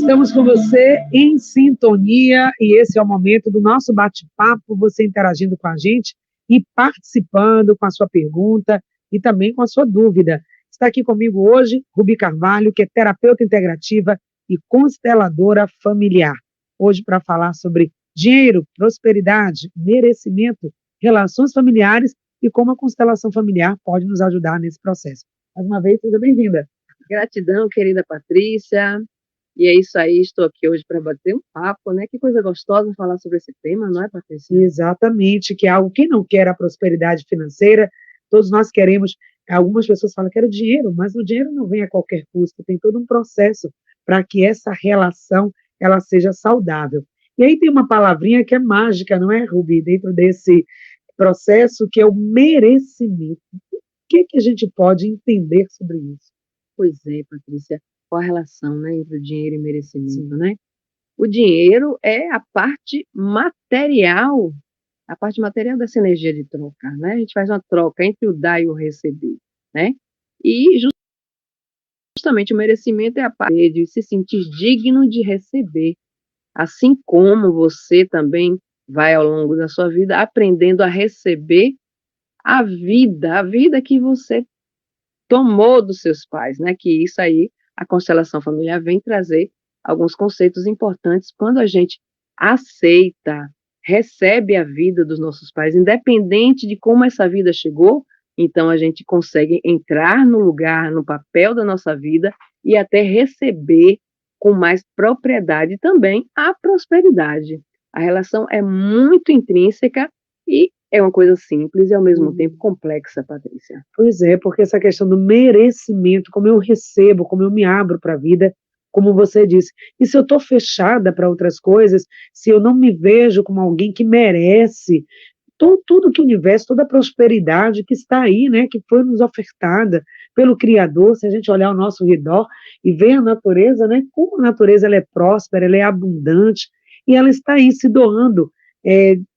Estamos com você em sintonia e esse é o momento do nosso bate-papo, você interagindo com a gente e participando com a sua pergunta e também com a sua dúvida. Está aqui comigo hoje Rubi Carvalho, que é terapeuta integrativa e consteladora familiar. Hoje para falar sobre dinheiro, prosperidade, merecimento, relações familiares e como a constelação familiar pode nos ajudar nesse processo. Mais uma vez, seja bem-vinda. Gratidão, querida Patrícia. E é isso aí, estou aqui hoje para bater um papo, né? Que coisa gostosa falar sobre esse tema, não é, Patrícia? Exatamente, que é algo, quem não quer a prosperidade financeira, todos nós queremos, algumas pessoas falam, quero dinheiro, mas o dinheiro não vem a qualquer custo, tem todo um processo para que essa relação, ela seja saudável. E aí tem uma palavrinha que é mágica, não é, Rubi, dentro desse processo, que é o merecimento. O que a gente pode entender sobre isso? Pois é, Patrícia, qual a relação, né, entre o dinheiro e merecimento, né? O dinheiro é a parte material dessa energia de troca, né? A gente faz uma troca entre o dar e o receber, né? E justamente o merecimento é a parte de se sentir digno de receber, assim como você também vai ao longo da sua vida aprendendo a receber a vida que você tomou dos seus pais, né? Que isso aí, a constelação familiar vem trazer alguns conceitos importantes quando a gente aceita, recebe a vida dos nossos pais, independente de como essa vida chegou, então a gente consegue entrar no lugar, no papel da nossa vida e até receber com mais propriedade também a prosperidade. A relação é muito intrínseca e é uma coisa simples e ao mesmo tempo complexa, Patrícia. Pois é, porque essa questão do merecimento, como eu recebo, como eu me abro para a vida, como você disse. E se eu estou fechada para outras coisas, se eu não me vejo como alguém que merece tudo que o universo, toda a prosperidade que está aí, né, que foi nos ofertada pelo Criador, se a gente olhar ao nosso redor e ver a natureza, né, como a natureza ela é próspera, ela é abundante, e ela está aí se doando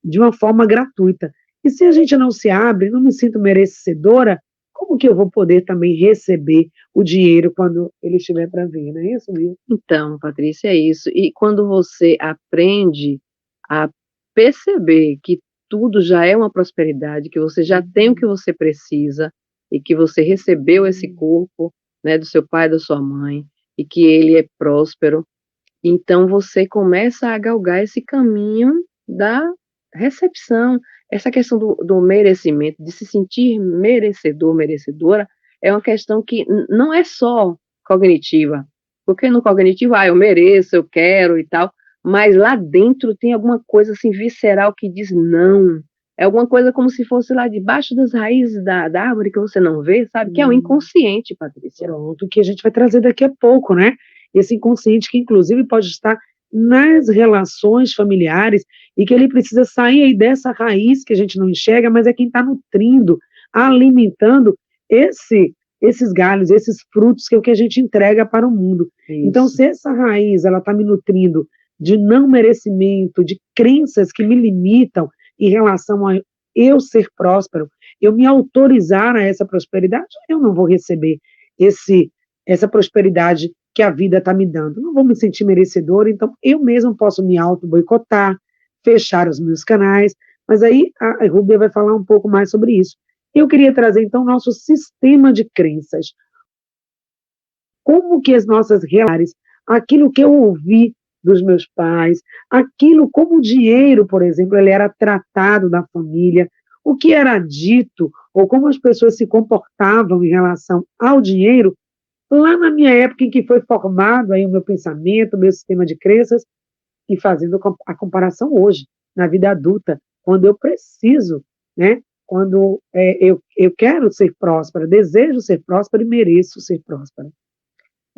de uma forma gratuita. E se a gente não se abre, não me sinto merecedora, como que eu vou poder também receber o dinheiro quando ele estiver para vir, não é isso, Bia? Então, Patrícia, é isso. E quando você aprende a perceber que tudo já é uma prosperidade, que você já tem o que você precisa e que você recebeu esse corpo, né, do seu pai, da sua mãe, e que ele é próspero, então você começa a galgar esse caminho da recepção. Essa questão do merecimento, de se sentir merecedor, merecedora, é uma questão que não é só cognitiva, porque no cognitivo, eu mereço, eu quero e tal, mas lá dentro tem alguma coisa assim visceral que diz não. É alguma coisa como se fosse lá debaixo das raízes da árvore que você não vê, sabe? Que é o inconsciente, Patrícia. Pronto, que a gente vai trazer daqui a pouco, né? Esse inconsciente que, inclusive, pode estar nas relações familiares e que ele precisa sair aí dessa raiz que a gente não enxerga, mas é quem está nutrindo, alimentando esses galhos, esses frutos que é o que a gente entrega para o mundo. Isso. Então, se essa raiz ela está me nutrindo de não merecimento, de crenças que me limitam em relação a eu ser próspero, eu me autorizar a essa prosperidade, eu não vou receber essa prosperidade que a vida está me dando. Não vou me sentir merecedora, então eu mesmo posso me auto-boicotar, fechar os meus canais, mas aí a Rúbia vai falar um pouco mais sobre isso. Eu queria trazer, então, nosso sistema de crenças. Como que as nossas relações, aquilo que eu ouvi dos meus pais, aquilo como o dinheiro, por exemplo, ele era tratado na família, o que era dito, ou como as pessoas se comportavam em relação ao dinheiro, lá na minha época em que foi formado aí o meu pensamento, o meu sistema de crenças, e fazendo a comparação hoje, na vida adulta, quando eu preciso, né? Quando eu quero ser próspera, desejo ser próspera e mereço ser próspera.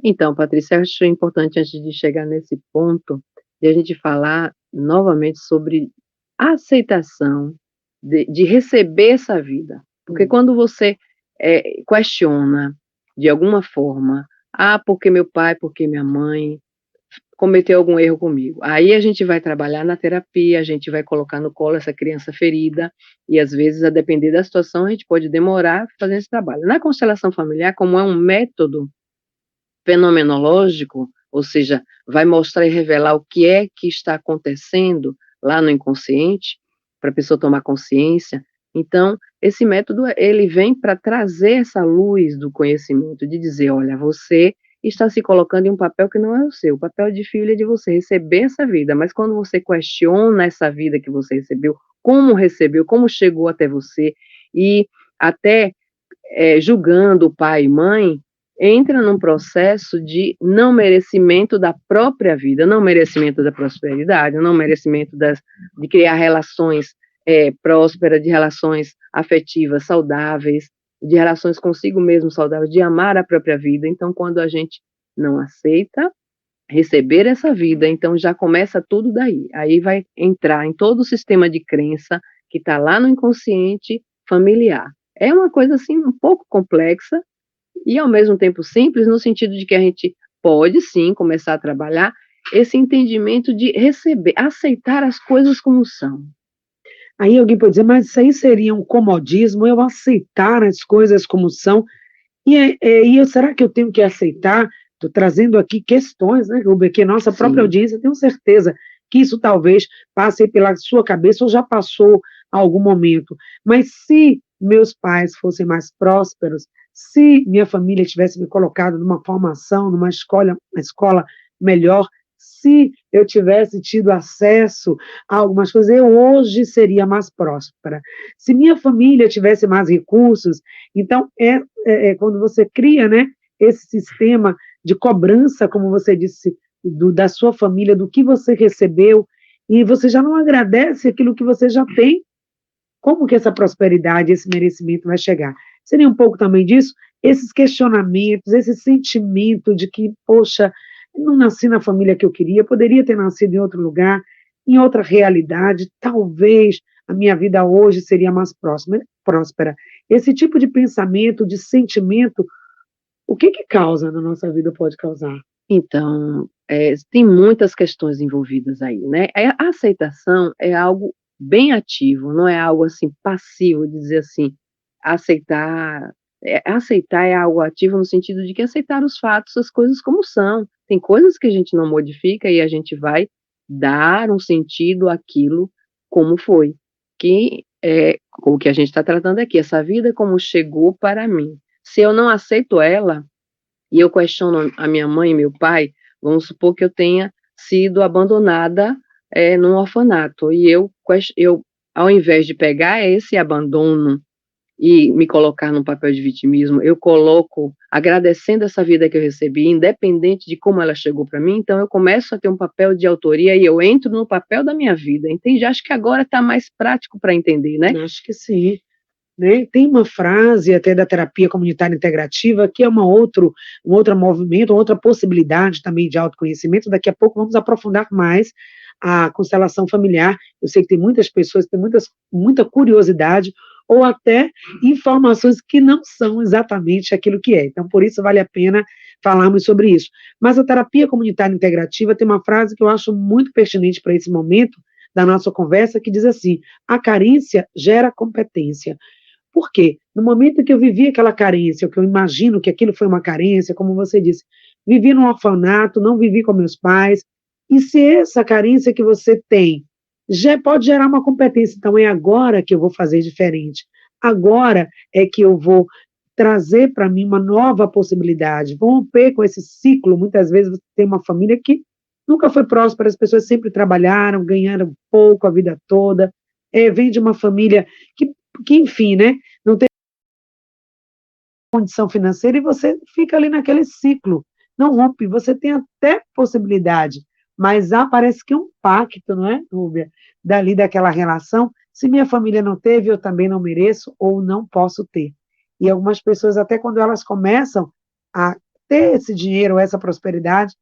Então, Patrícia, eu acho importante, antes de chegar nesse ponto, de a gente falar novamente sobre a aceitação de receber essa vida. Porque quando você questiona, de alguma forma, porque meu pai, porque minha mãe cometeu algum erro comigo. Aí a gente vai trabalhar na terapia, a gente vai colocar no colo essa criança ferida, e às vezes, a depender da situação, a gente pode demorar fazendo esse trabalho. Na constelação familiar, como é um método fenomenológico, ou seja, vai mostrar e revelar o que é que está acontecendo lá no inconsciente, para a pessoa tomar consciência. Então, esse método, ele vem para trazer essa luz do conhecimento, de dizer: olha, você está se colocando em um papel que não é o seu, o papel de filho é de você receber essa vida, mas quando você questiona essa vida que você recebeu, como chegou até você, e até julgando o pai e mãe, entra num processo de não merecimento da própria vida, não merecimento da prosperidade, não merecimento de criar relações prósperas, de relações afetivas saudáveis, de relações consigo mesmo saudáveis, de amar a própria vida. Então, quando a gente não aceita receber essa vida, então já começa tudo daí. Aí vai entrar em todo o sistema de crença que está lá no inconsciente familiar. É uma coisa assim um pouco complexa e ao mesmo tempo simples, no sentido de que a gente pode sim começar a trabalhar esse entendimento de receber, aceitar as coisas como são. Aí alguém pode dizer, mas isso aí seria um comodismo, eu aceitar as coisas como são, será que eu tenho que aceitar? Estou trazendo aqui questões, né, Rubem, que nossa própria Sim. audiência, tenho certeza que isso talvez passe pela sua cabeça ou já passou a algum momento. Mas se meus pais fossem mais prósperos, se minha família tivesse me colocado numa formação, numa escola melhor, se eu tivesse tido acesso a algumas coisas, eu hoje seria mais próspera. Se minha família tivesse mais recursos, então quando você cria, né, esse sistema de cobrança, como você disse, da sua família, do que você recebeu, e você já não agradece aquilo que você já tem, como que essa prosperidade, esse merecimento vai chegar? Seria um pouco também disso, esses questionamentos, esse sentimento de que, poxa, não nasci na família que eu queria, poderia ter nascido em outro lugar, em outra realidade, talvez a minha vida hoje seria mais próspera. Esse tipo de pensamento, de sentimento, o que que causa na nossa vida, pode causar? Então, tem muitas questões envolvidas aí, né. A aceitação é algo bem ativo, não é algo, assim, passivo, de dizer assim, aceitar é algo ativo no sentido de que aceitar os fatos, as coisas como são. Tem coisas que a gente não modifica e a gente vai dar um sentido àquilo como foi, que é o que a gente está tratando aqui, essa vida como chegou para mim. Se eu não aceito ela e eu questiono a minha mãe e meu pai, vamos supor que eu tenha sido abandonada, num orfanato, e eu, ao invés de pegar esse abandono e me colocar num papel de vitimismo, eu coloco agradecendo essa vida que eu recebi, independente de como ela chegou para mim, então eu começo a ter um papel de autoria e eu entro no papel da minha vida, entende? Acho que agora está mais prático para entender, né? Acho que sim. Né? Tem uma frase até da terapia comunitária integrativa, que é um outro movimento, outra possibilidade também de autoconhecimento. Daqui a pouco vamos aprofundar mais a constelação familiar. Eu sei que tem muitas pessoas que têm muita curiosidade, ou até informações que não são exatamente aquilo que é. Então, por isso vale a pena falarmos sobre isso. Mas a terapia comunitária integrativa tem uma frase que eu acho muito pertinente para esse momento da nossa conversa, que diz assim: a carência gera competência. Por quê? No momento que eu vivi aquela carência, que eu imagino que aquilo foi uma carência, como você disse, vivi num orfanato, não vivi com meus pais, e se essa carência que você tem já pode gerar uma competência, então é agora que eu vou fazer diferente. Agora é que eu vou trazer para mim uma nova possibilidade, vou romper com esse ciclo. Muitas vezes você tem uma família que nunca foi próspera, as pessoas sempre trabalharam, ganharam pouco a vida toda, vem de uma família que enfim, né, não tem condição financeira e você fica ali naquele ciclo, não rompe, você tem até possibilidade, mas há parece que um pacto, não é, Rúbia, dali daquela relação, se minha família não teve, eu também não mereço ou não posso ter. E algumas pessoas, até quando elas começam a ter esse dinheiro, essa prosperidade,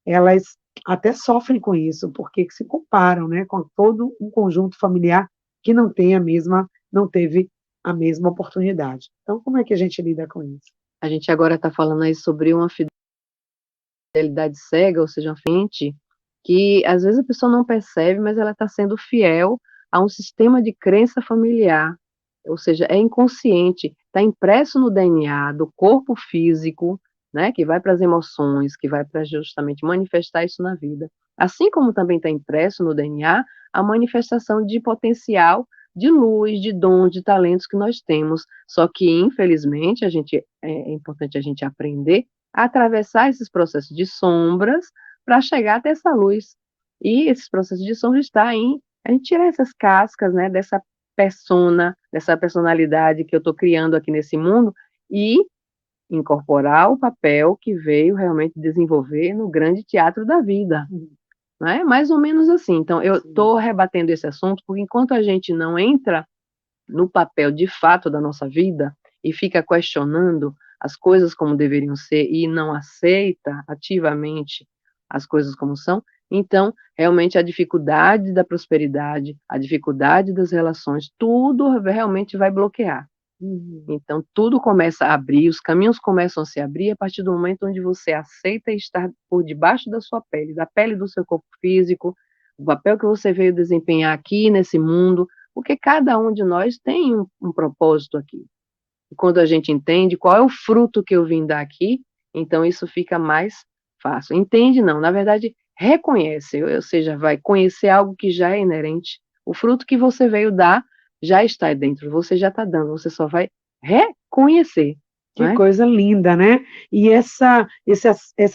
elas até sofrem com isso, porque se comparam, né, com todo um conjunto familiar que não teve a mesma oportunidade. Então, como é que a gente lida com isso? A gente agora está falando aí sobre uma fidelidade cega, ou seja, uma frente, que às vezes a pessoa não percebe, mas ela está sendo fiel a um sistema de crença familiar, ou seja, é inconsciente, está impresso no DNA do corpo físico, né, que vai para as emoções, que vai para justamente manifestar isso na vida. Assim como também está impresso no DNA a manifestação de potencial de luz, de dons, de talentos que nós temos. Só que, infelizmente, é importante a gente aprender a atravessar esses processos de sombras para chegar até essa luz. E esses processos de sombra está em a gente tirar essas cascas, né, dessa persona, dessa personalidade que eu estou criando aqui nesse mundo e incorporar o papel que veio realmente desenvolver no grande teatro da vida, né, mais ou menos assim. Então eu estou rebatendo esse assunto, porque enquanto a gente não entra no papel de fato da nossa vida e fica questionando as coisas como deveriam ser e não aceita ativamente as coisas como são, então realmente a dificuldade da prosperidade, a dificuldade das relações, tudo realmente vai bloquear. Então tudo começa a abrir, os caminhos começam a se abrir a partir do momento onde você aceita estar por debaixo da sua pele, da pele do seu corpo físico, o papel que você veio desempenhar aqui nesse mundo, porque cada um de nós tem um propósito aqui. E quando a gente entende qual é o fruto que eu vim dar aqui, então isso fica mais fácil. Entende não, na verdade reconhece, ou seja, vai conhecer algo que já é inerente, o fruto que você veio dar já está dentro, você já está dando, você só vai reconhecer, Que né. coisa linda, né? E essa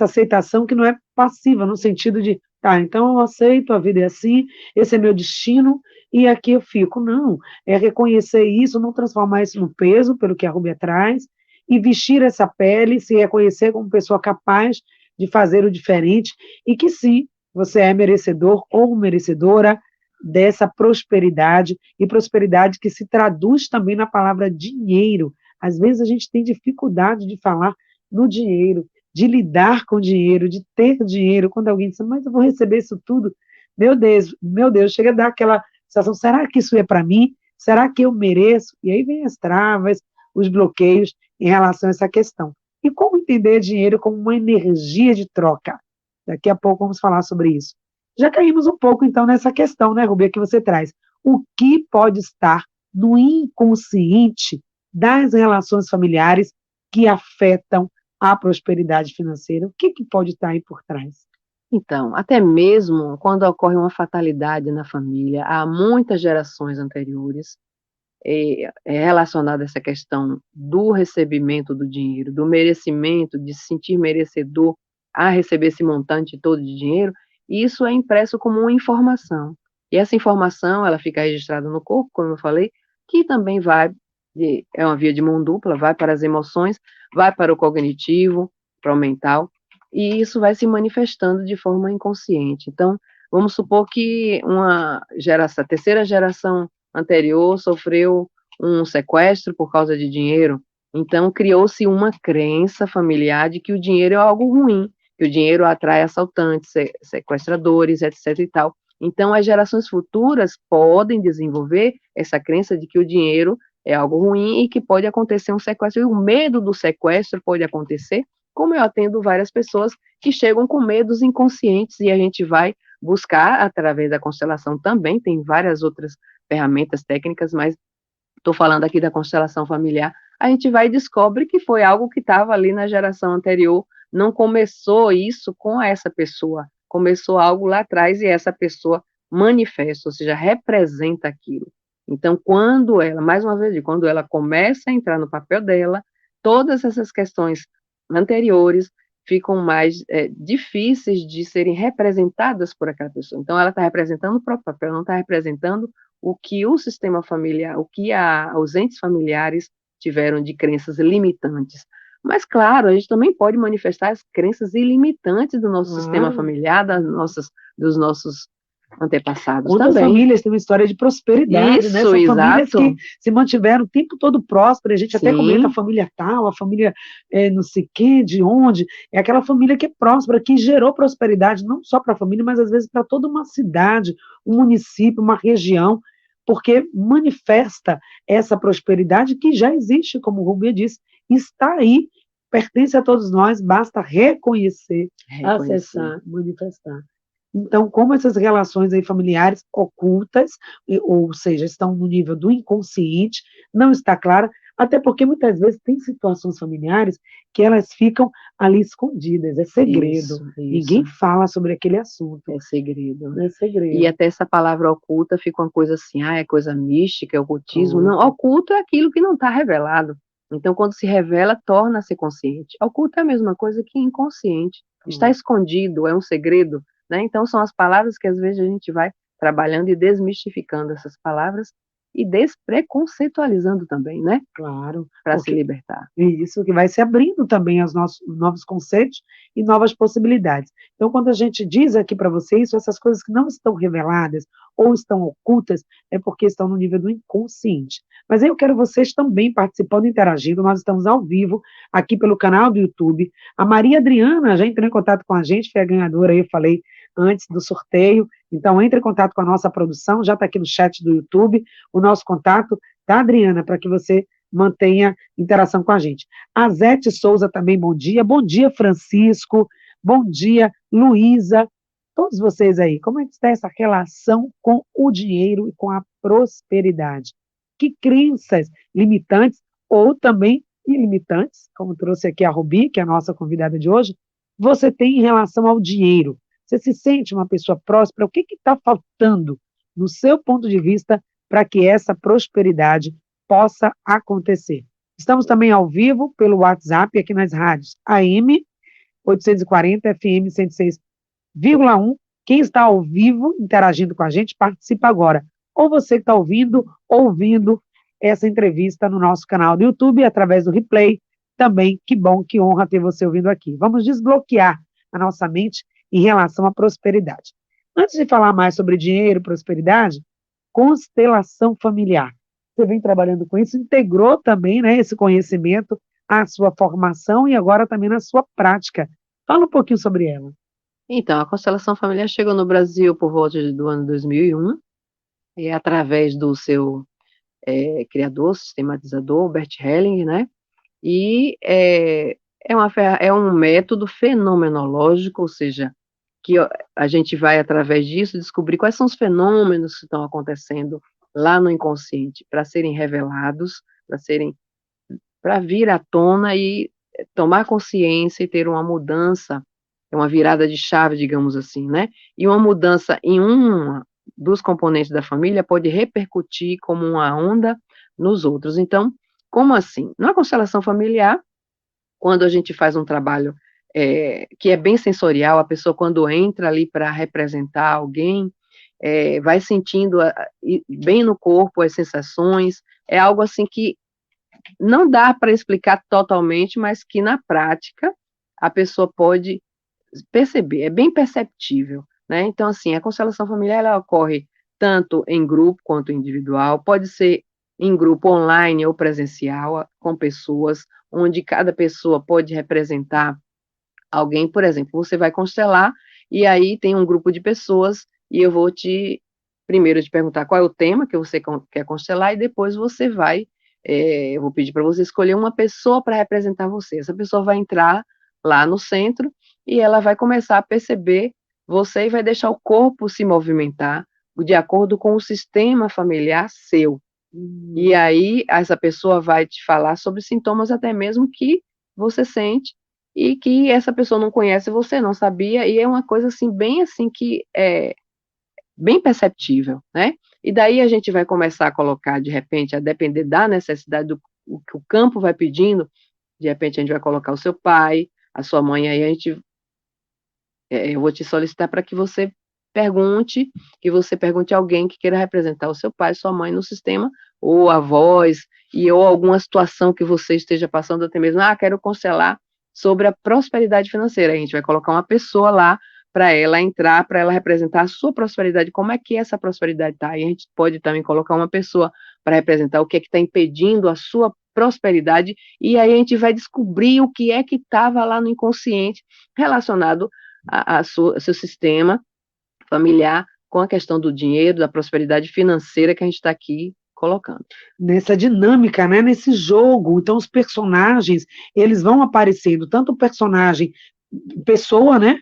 aceitação que não é passiva, no sentido de, tá, então eu aceito, a vida é assim, esse é meu destino e aqui eu fico. Não, é reconhecer isso, não transformar isso no peso, pelo que a Rúbia traz, e vestir essa pele, se reconhecer como pessoa capaz de fazer o diferente e que sim, você é merecedor ou merecedora dessa prosperidade, e prosperidade que se traduz também na palavra dinheiro. Às vezes a gente tem dificuldade de falar no dinheiro, de lidar com dinheiro, de ter dinheiro. Quando alguém diz, mas eu vou receber isso tudo, meu Deus, chega a dar aquela sensação, será que isso é para mim? Será que eu mereço? E aí vem as travas, os bloqueios em relação a essa questão. E como entender dinheiro como uma energia de troca? Daqui a pouco vamos falar sobre isso. Já caímos um pouco, então, nessa questão, né, Rubia, que você traz. O que pode estar no inconsciente das relações familiares que afetam a prosperidade financeira? O que pode estar aí por trás? Então, até mesmo quando ocorre uma fatalidade na família, há muitas gerações anteriores, é relacionada a essa questão do recebimento do dinheiro, do merecimento, de se sentir merecedor a receber esse montante todo de dinheiro, e isso é impresso como uma informação. E essa informação, ela fica registrada no corpo, como eu falei, que também é uma via de mão dupla, vai para as emoções, vai para o cognitivo, para o mental, e isso vai se manifestando de forma inconsciente. Então, vamos supor que a terceira geração anterior sofreu um sequestro por causa de dinheiro, então criou-se uma crença familiar de que o dinheiro é algo ruim, que o dinheiro atrai assaltantes, sequestradores, etc e tal. Então as gerações futuras podem desenvolver essa crença de que o dinheiro é algo ruim e que pode acontecer um sequestro, e o medo do sequestro pode acontecer, como eu atendo várias pessoas que chegam com medos inconscientes e a gente vai buscar através da constelação também, tem várias outras ferramentas técnicas, mas estou falando aqui da constelação familiar, a gente vai e descobre que foi algo que estava ali na geração anterior, não começou isso com essa pessoa, começou algo lá atrás e essa pessoa manifesta, ou seja, representa aquilo. Então, quando ela, mais uma vez, quando ela começa a entrar no papel dela, todas essas questões anteriores ficam mais difíceis de serem representadas por aquela pessoa. Então, ela está representando o próprio papel, não está representando o que o sistema familiar, o que os entes familiares tiveram de crenças limitantes. Mas, claro, a gente também pode manifestar as crenças ilimitantes do nosso sistema familiar, dos nossos antepassados Quantas também. famílias têm uma história de prosperidade, né? Isso, São famílias exato. que se mantiveram o tempo todo prósperas. A gente até comenta a Sim, família tal, a família não sei quê, de onde. É aquela família que é próspera, que gerou prosperidade não só para a família, mas às vezes para toda uma cidade, um município, uma região, porque manifesta essa prosperidade que já existe, como o Rubia disse, está aí, pertence a todos nós, basta reconhecer, acessar, manifestar. Então, como essas relações aí familiares ocultas, ou seja, estão no nível do inconsciente, não está clara, Até porque muitas vezes tem situações familiares que elas ficam ali escondidas, é segredo. Ninguém Isso, fala sobre aquele assunto, é segredo. é E segredo. até essa palavra oculta fica uma coisa assim, é coisa mística, é ocultismo. Não, Pronto, oculto é aquilo que não está revelado. Então, quando se revela, torna-se consciente. Oculto é a mesma coisa que inconsciente. Está pronto. escondido, é um segredo, né? Então, são as palavras que às vezes a gente vai trabalhando e desmistificando essas palavras e despreconceitualizando também, né? Claro, Para se porque libertar. isso que vai se abrindo também aos nossos novos conceitos e novas possibilidades. Então, quando a gente diz aqui para você isso, essas coisas que não estão reveladas ou estão ocultas, é porque estão no nível do inconsciente. Mas aí eu quero vocês também participando, interagindo. Nós estamos ao vivo aqui pelo canal do YouTube. A Maria Adriana já entrou em contato com a gente, foi a ganhadora aí, eu falei antes do sorteio. Então, entre em contato com a nossa produção, já está aqui no chat do YouTube, o nosso contato, tá, Adriana, para que você mantenha interação com a gente. A Zete Souza também, bom dia. Bom dia, Francisco. Bom dia, Luísa. Todos vocês aí, como é que está essa relação com o dinheiro e com a prosperidade? Que crenças limitantes ou também ilimitantes, como trouxe aqui a Rubi, que é a nossa convidada de hoje, você tem em relação ao dinheiro? Você se sente uma pessoa próspera? O que está faltando, no seu ponto de vista, para que essa prosperidade possa acontecer? Estamos também ao vivo pelo WhatsApp, aqui nas rádios AM 840, FM 106,1. Quem está ao vivo, interagindo com a gente, participa agora. Ou você que está ouvindo essa entrevista no nosso canal do YouTube, através do replay, também, que bom, que honra ter você ouvindo aqui. Vamos desbloquear a nossa mente em relação à prosperidade. Antes de falar mais sobre dinheiro e prosperidade, constelação familiar. Você vem trabalhando com isso, integrou também, né, esse conhecimento à sua formação e agora também na sua prática. Fala um pouquinho sobre ela. Então, a constelação familiar chegou no Brasil por volta do ano 2001, e através do seu criador, sistematizador, Bert Helling, né? E é um método fenomenológico, ou seja, que a gente vai, através disso, descobrir quais são os fenômenos que estão acontecendo lá no inconsciente, para serem revelados, para vir à tona e tomar consciência e ter uma mudança, uma virada de chave, digamos assim, né? E uma mudança em um dos componentes da família pode repercutir como uma onda nos outros. Então, como assim? Na constelação familiar, quando a gente faz um trabalho que é bem sensorial, a pessoa quando entra ali para representar alguém, vai sentindo bem no corpo as sensações, é algo assim que não dá para explicar totalmente, mas que na prática a pessoa pode perceber, é bem perceptível, né? Então, assim, a constelação familiar ela ocorre tanto em grupo quanto individual, pode ser em grupo online ou presencial, com pessoas, onde cada pessoa pode representar alguém, por exemplo, você vai constelar e aí tem um grupo de pessoas e eu vou primeiro te perguntar qual é o tema que você quer constelar e depois você vai, eu vou pedir para você escolher uma pessoa para representar você. Essa pessoa vai entrar lá no centro e ela vai começar a perceber você e vai deixar o corpo se movimentar de acordo com o sistema familiar seu. E aí, essa pessoa vai te falar sobre sintomas até mesmo que você sente e que essa pessoa não conhece, você não sabia, e é uma coisa assim, bem assim, que é bem perceptível, né? E daí a gente vai começar a colocar, de repente, a depender da necessidade do o que o campo vai pedindo, de repente a gente vai colocar o seu pai, a sua mãe, aí a gente eu vou te solicitar para que você pergunte a alguém que queira representar o seu pai, sua mãe no sistema, ou avós, ou alguma situação que você esteja passando até mesmo, quero constelar sobre a prosperidade financeira, a gente vai colocar uma pessoa lá para ela entrar, para ela representar a sua prosperidade, como é que essa prosperidade está, e a gente pode também colocar uma pessoa para representar o que é que está impedindo a sua prosperidade, e aí a gente vai descobrir o que é que estava lá no inconsciente relacionado seu sistema familiar com a questão do dinheiro, da prosperidade financeira que a gente está aqui colocando. Nessa dinâmica, né, nesse jogo. Então, os personagens, eles vão aparecendo, tanto o personagem, pessoa, né,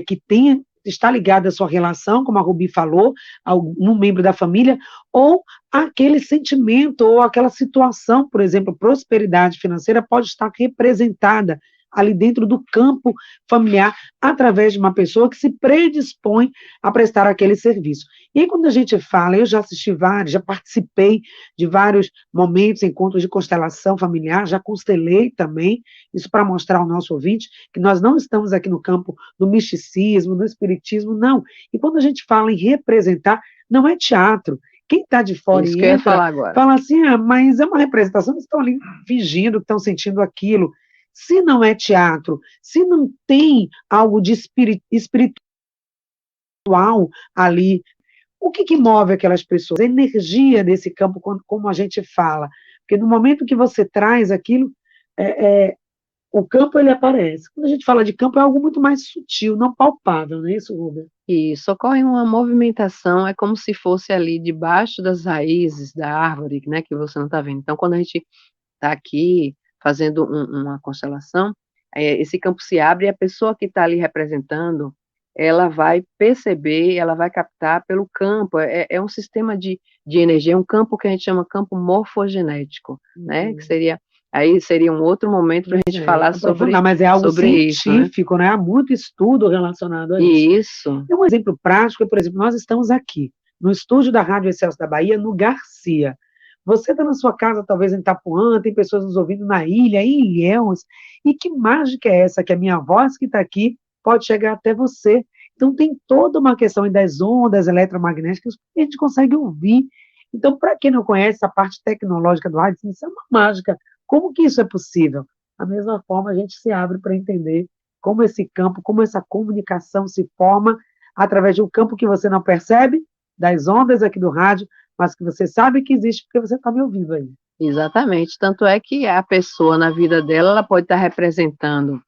que tem está ligado à sua relação, como a Rubi falou, a um membro da família, ou aquele sentimento, ou aquela situação, por exemplo, prosperidade financeira pode estar representada ali dentro do campo familiar, através de uma pessoa que se predispõe a prestar aquele serviço. E aí, quando a gente fala, eu já assisti vários, já participei de vários momentos, encontros de constelação familiar, já constelei também, isso para mostrar ao nosso ouvinte que nós não estamos aqui no campo do misticismo, do espiritismo, não. E quando a gente fala em representar, não é teatro. Quem está de fora Isso e que eu ia entra, falar agora. fala assim, mas é uma representação, eles estão ali fingindo que estão sentindo aquilo. Se não é teatro, se não tem algo de espiritual ali, o que move aquelas pessoas? A energia desse campo, como a gente fala. Porque no momento que você traz aquilo, o campo ele aparece. Quando a gente fala de campo, é algo muito mais sutil, não palpável, não é isso, Rubem? Isso, ocorre uma movimentação, é como se fosse ali debaixo das raízes da árvore, né, que você não está vendo. Então, quando a gente está aqui fazendo uma constelação, esse campo se abre e a pessoa que está ali representando, ela vai perceber, ela vai captar pelo campo, é um sistema de energia, é um campo que a gente chama campo morfogenético, né, que seria um outro momento para a gente falar aprofundar, mas é algo sobre científico, né? Há muito estudo relacionado a isso. Isso. Um exemplo prático é, por exemplo, nós estamos aqui, no estúdio da Rádio Excelsior da Bahia, no Garcia. Você está na sua casa, talvez em Itapuã, tem pessoas nos ouvindo na ilha, em Ilhéus, e que mágica é essa que a minha voz que está aqui pode chegar até você? Então, tem toda uma questão das ondas eletromagnéticas que a gente consegue ouvir. Então, para quem não conhece a parte tecnológica do rádio, isso é uma mágica. Como que isso é possível? Da mesma forma, a gente se abre para entender como esse campo, como essa comunicação se forma através de um campo que você não percebe, das ondas aqui do rádio, mas que você sabe que existe porque você está me ouvindo aí. Exatamente, tanto é que a pessoa na vida dela, ela pode estar representando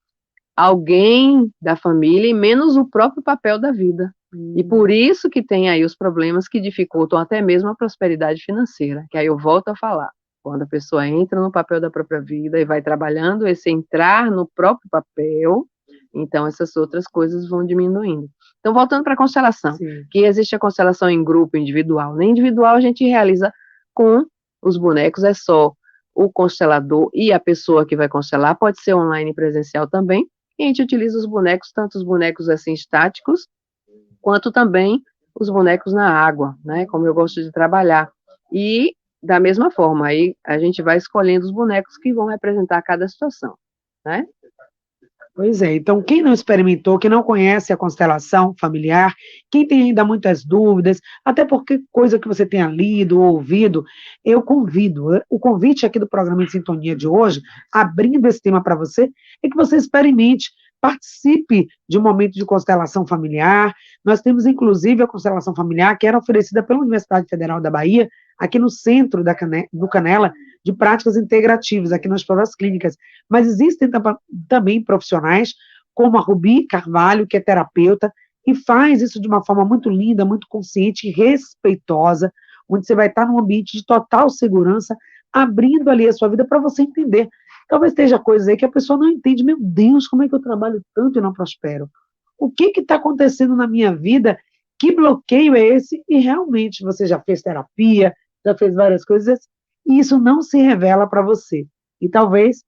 alguém da família e menos o próprio papel da vida. E por isso que tem aí os problemas que dificultam até mesmo a prosperidade financeira, que aí eu volto a falar. Quando a pessoa entra no papel da própria vida e vai trabalhando esse entrar no próprio papel, então essas outras coisas vão diminuindo. Então, voltando para a constelação, que existe a constelação em grupo, individual. Na individual, a gente realiza com os bonecos, é só o constelador e a pessoa que vai constelar, pode ser online e presencial também, e a gente utiliza os bonecos, tanto os bonecos assim estáticos, quanto também os bonecos na água, né, como eu gosto de trabalhar. E, da mesma forma, aí a gente vai escolhendo os bonecos que vão representar cada situação, né? Pois é, então quem não experimentou, quem não conhece a constelação familiar, quem tem ainda muitas dúvidas, até porque coisa que você tenha lido ou ouvido, eu convido, o convite aqui do programa em Sintonia de hoje, abrindo esse tema para você, é que você experimente, participe de um momento de constelação familiar. Nós temos, inclusive, a constelação familiar que era oferecida pela Universidade Federal da Bahia, aqui no centro do Canela, de práticas integrativas, aqui nas provas clínicas. Mas existem também profissionais, como a Rubi Carvalho, que é terapeuta, e faz isso de uma forma muito linda, muito consciente e respeitosa, onde você vai estar num ambiente de total segurança, abrindo ali a sua vida para você entender. Talvez esteja coisas aí que a pessoa não entende. Meu Deus, como é que eu trabalho tanto e não prospero? O que está acontecendo na minha vida? Que bloqueio é esse? E realmente você já fez terapia, já fez várias coisas, e isso não se revela para você. E talvez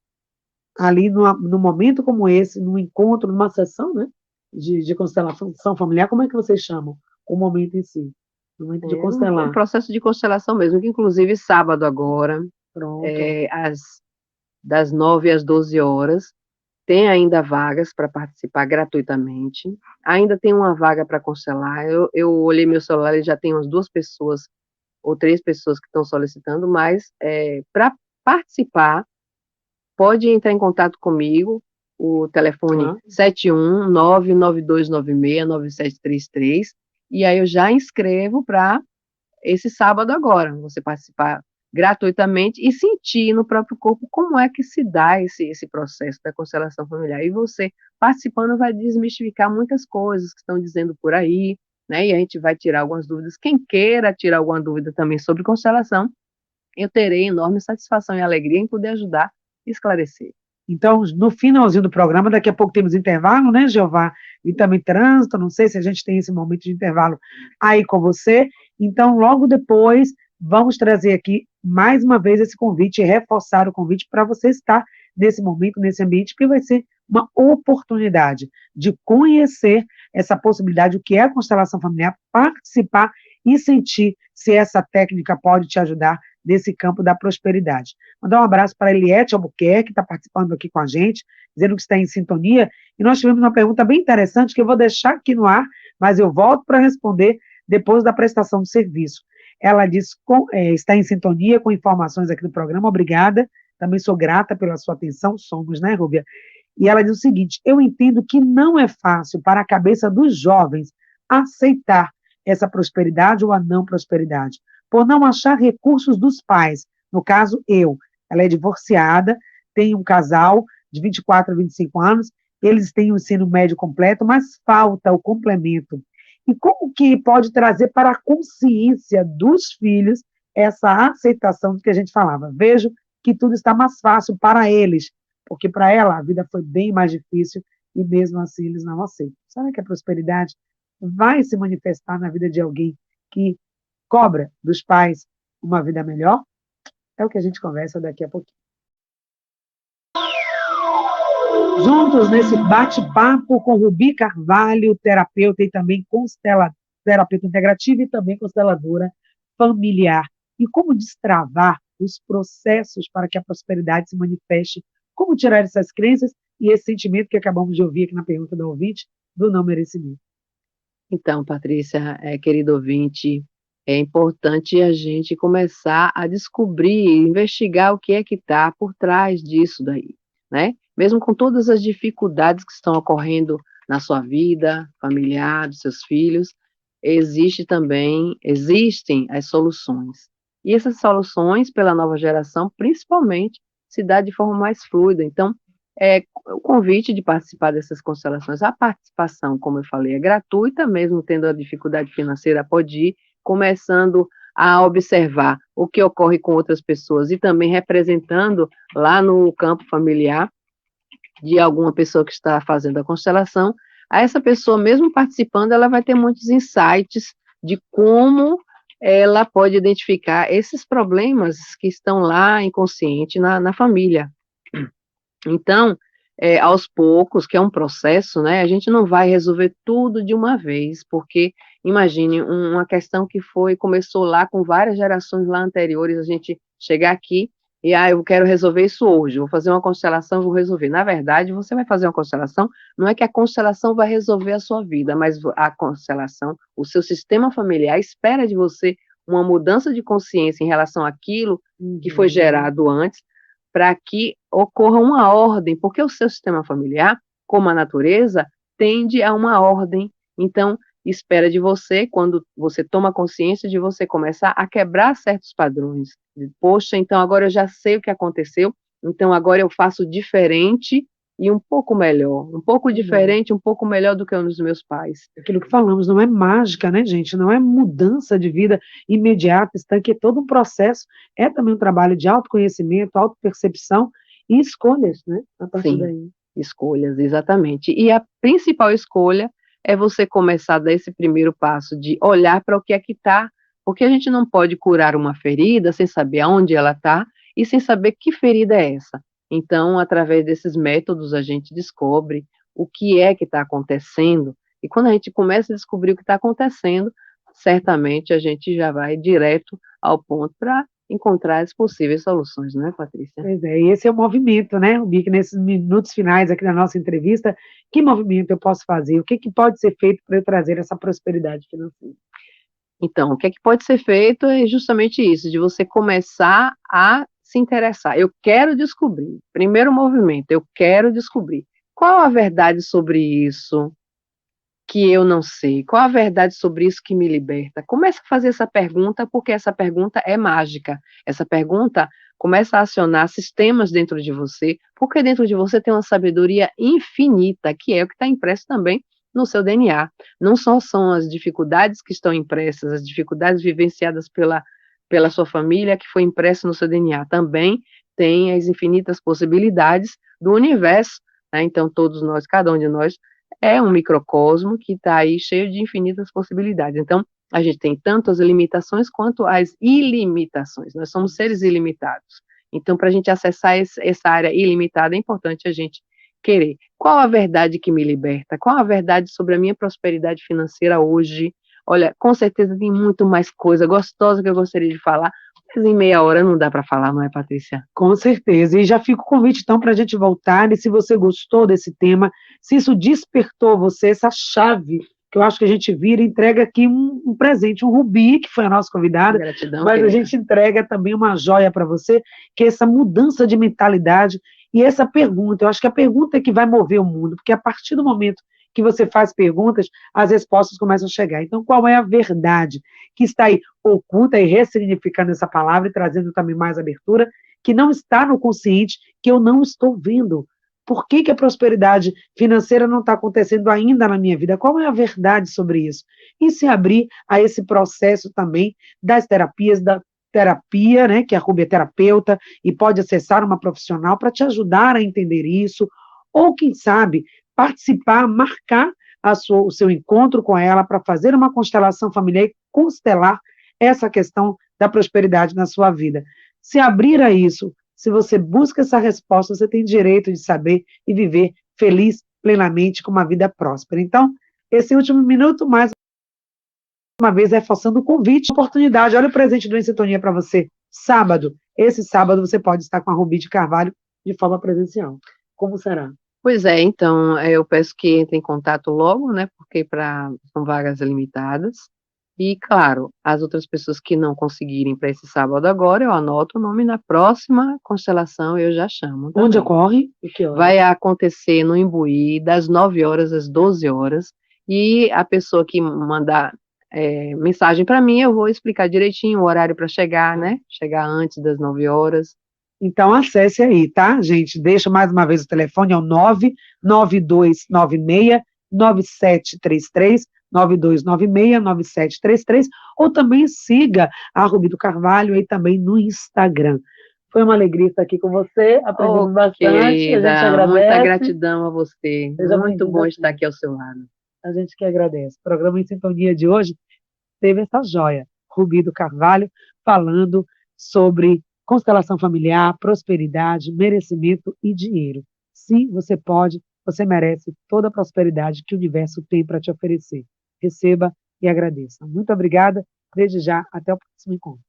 ali num momento como esse, num encontro, numa sessão, né, de constelação familiar, como é que vocês chamam o momento em si? O momento de constelar. Um processo de constelação mesmo, que inclusive sábado agora, das 9 às 12 horas, tem ainda vagas para participar gratuitamente, ainda tem uma vaga para constelar, eu olhei meu celular e já tem umas 2 pessoas ou 3 pessoas que estão solicitando, mas para participar, pode entrar em contato comigo, o telefone 71992969733, e aí eu já inscrevo para esse sábado agora, você participar gratuitamente e sentir no próprio corpo como é que se dá esse processo da constelação familiar. E você, participando, vai desmistificar muitas coisas que estão dizendo por aí, né? E a gente vai tirar algumas dúvidas. Quem queira tirar alguma dúvida também sobre constelação, eu terei enorme satisfação e alegria em poder ajudar e esclarecer. Então, no finalzinho do programa, daqui a pouco temos intervalo, né, Jeová? E também trânsito, não sei se a gente tem esse momento de intervalo aí com você. Então, logo depois, vamos trazer aqui mais uma vez esse convite, reforçar o convite para você estar nesse momento, nesse ambiente, porque vai ser uma oportunidade de conhecer essa possibilidade, o que é a constelação familiar, participar e sentir se essa técnica pode te ajudar nesse campo da prosperidade. Mandar um abraço para a Eliette Albuquerque, que está participando aqui com a gente, dizendo que está em sintonia. E nós tivemos uma pergunta bem interessante que eu vou deixar aqui no ar, mas eu volto para responder depois da prestação do serviço. Ela diz está em sintonia com informações aqui do programa, obrigada. Também sou grata pela sua atenção, somos, né, Rúbia? E ela diz o seguinte: eu entendo que não é fácil para a cabeça dos jovens aceitar essa prosperidade ou a não prosperidade, por não achar recursos dos pais. No caso, eu. Ela é divorciada, tem um casal de 24 a 25 anos, eles têm o ensino médio completo, mas falta o complemento. E como que pode trazer para a consciência dos filhos essa aceitação do que a gente falava? Vejo que tudo está mais fácil para eles, porque para ela a vida foi bem mais difícil e mesmo assim eles não aceitam. Será que a prosperidade vai se manifestar na vida de alguém que cobra dos pais uma vida melhor? É o que a gente conversa daqui a pouquinho. Juntos nesse bate-papo com Rubi Carvalho, terapeuta e também terapeuta integrativa e também consteladora familiar. E como destravar os processos para que a prosperidade se manifeste, como tirar essas crenças e esse sentimento que acabamos de ouvir aqui na pergunta do ouvinte, do não merecimento. Então, Patrícia, querido ouvinte, é importante a gente começar a descobrir, investigar o que é que está por trás disso daí, né? Mesmo com todas as dificuldades que estão ocorrendo na sua vida familiar, dos seus filhos, existem as soluções. E essas soluções, pela nova geração, principalmente, se dá de forma mais fluida. Então, o convite de participar dessas constelações, a participação, como eu falei, é gratuita, mesmo tendo a dificuldade financeira, pode ir começando a observar o que ocorre com outras pessoas e também representando lá no campo familiar de alguma pessoa que está fazendo a constelação, a essa pessoa, mesmo participando, ela vai ter muitos insights de como ela pode identificar esses problemas que estão lá inconsciente na família. Então, aos poucos, que é um processo, né, a gente não vai resolver tudo de uma vez, porque imagine uma questão que começou lá com várias gerações lá anteriores, a gente chegar aqui e, eu quero resolver isso hoje, vou fazer uma constelação, vou resolver. Na verdade, você vai fazer uma constelação, não é que a constelação vai resolver a sua vida, mas a constelação, o seu sistema familiar espera de você uma mudança de consciência em relação àquilo que foi gerado antes, para que ocorra uma ordem, porque o seu sistema familiar, como a natureza, tende a uma ordem. Então, espera de você, quando você toma consciência, de você começar a quebrar certos padrões. Poxa, então agora eu já sei o que aconteceu, então agora eu faço diferente e um pouco melhor, um pouco diferente, um pouco melhor do que os meus pais. Aquilo que falamos, não é mágica, né, gente? Não é mudança de vida imediata, estanque, é todo um processo, é também um trabalho de autoconhecimento, autopercepção e escolhas, né, a partir daí. Escolhas, exatamente. E a principal escolha é você começar a dar esse primeiro passo de olhar para o que é que está, porque a gente não pode curar uma ferida sem saber aonde ela está e sem saber que ferida é essa. Então, através desses métodos, a gente descobre o que é que está acontecendo, e quando a gente começa a descobrir o que está acontecendo, certamente a gente já vai direto ao ponto para encontrar as possíveis soluções, não é, Patrícia? Pois é, e esse é o movimento, né, Rubi, nesses minutos finais aqui da nossa entrevista, que movimento eu posso fazer? O que pode ser feito para eu trazer essa prosperidade financeira? Então, o que é que pode ser feito é justamente isso, de você começar a se interessar. Eu quero descobrir. Primeiro movimento, eu quero descobrir. Qual a verdade sobre isso que eu não sei? Qual a verdade sobre isso que me liberta? Começa a fazer essa pergunta, porque essa pergunta é mágica. Essa pergunta começa a acionar sistemas dentro de você, porque dentro de você tem uma sabedoria infinita, que é o que está impresso também no seu DNA. Não só são as dificuldades que estão impressas, as dificuldades vivenciadas pela sua família, que foi impressa no seu DNA, também tem as infinitas possibilidades do universo, né? Então, todos nós, cada um de nós, é um microcosmo que está aí cheio de infinitas possibilidades. Então, a gente tem tanto as limitações quanto as ilimitações. Nós somos seres ilimitados. Então, para a gente acessar essa área ilimitada, é importante a gente querer. Qual a verdade que me liberta? Qual a verdade sobre a minha prosperidade financeira hoje? Olha, com certeza tem muito mais coisa gostosa que eu gostaria de falar, mas em meia hora não dá para falar, não é, Patrícia? Com certeza. E já fica o convite, então, para a gente voltar. E se você gostou desse tema, se isso despertou você, essa chave, que eu acho que a gente vira, entrega aqui um presente, um rubi, que foi a nossa convidada, Gratidão, mas a querida. gente entrega também uma joia para você, que é essa mudança de mentalidade e essa pergunta. Eu acho que a pergunta é que vai mover o mundo, porque a partir do momento que você faz perguntas, as respostas começam a chegar. Então, qual é a verdade que está aí oculta e ressignificando essa palavra e trazendo também mais abertura, que não está no consciente, que eu não estou vendo? Por que a prosperidade financeira não está acontecendo ainda na minha vida? Qual é a verdade sobre isso? E se abrir a esse processo também das terapias, da terapia, né, que a Ruby é terapeuta e pode acessar uma profissional para te ajudar a entender isso, ou quem sabe participar, marcar o seu encontro com ela para fazer uma constelação familiar e constelar essa questão da prosperidade na sua vida. Se abrir a isso, se você busca essa resposta, você tem direito de saber e viver feliz, plenamente, com uma vida próspera. Então, esse último minuto, mais uma vez, reforçando o convite, oportunidade. Olha o presente do Em Sintonia para você. Sábado. Esse sábado você pode estar com a Rubi de Carvalho de forma presencial. Como será? Pois é, então, eu peço que entre em contato logo, né, porque são vagas limitadas. E, claro, as outras pessoas que não conseguirem para esse sábado agora, eu anoto o nome na próxima constelação, eu já chamo também. Onde ocorre? E que hora? Vai acontecer no Imbuí, das 9 horas às 12 horas, e a pessoa que mandar mensagem para mim, eu vou explicar direitinho o horário para chegar, né, chegar antes das 9 horas. Então, acesse aí, tá, gente? Deixa mais uma vez o telefone, é o 99296-9733, 9296-9733, ou também siga a Rubi do Carvalho aí também no Instagram. Foi uma alegria estar aqui com você, aprendemos bastante, Querida, a gente agradece. muita gratidão a você, Seja muito bom bem-vinda estar aqui. aqui ao seu lado. A gente que agradece. O programa Em Sintonia de hoje teve essa joia, Rubi do Carvalho, falando sobre constelação familiar, prosperidade, merecimento e dinheiro. Sim, você pode, você merece toda a prosperidade que o universo tem para te oferecer. Receba e agradeça. Muito obrigada. Desde já, até o próximo encontro.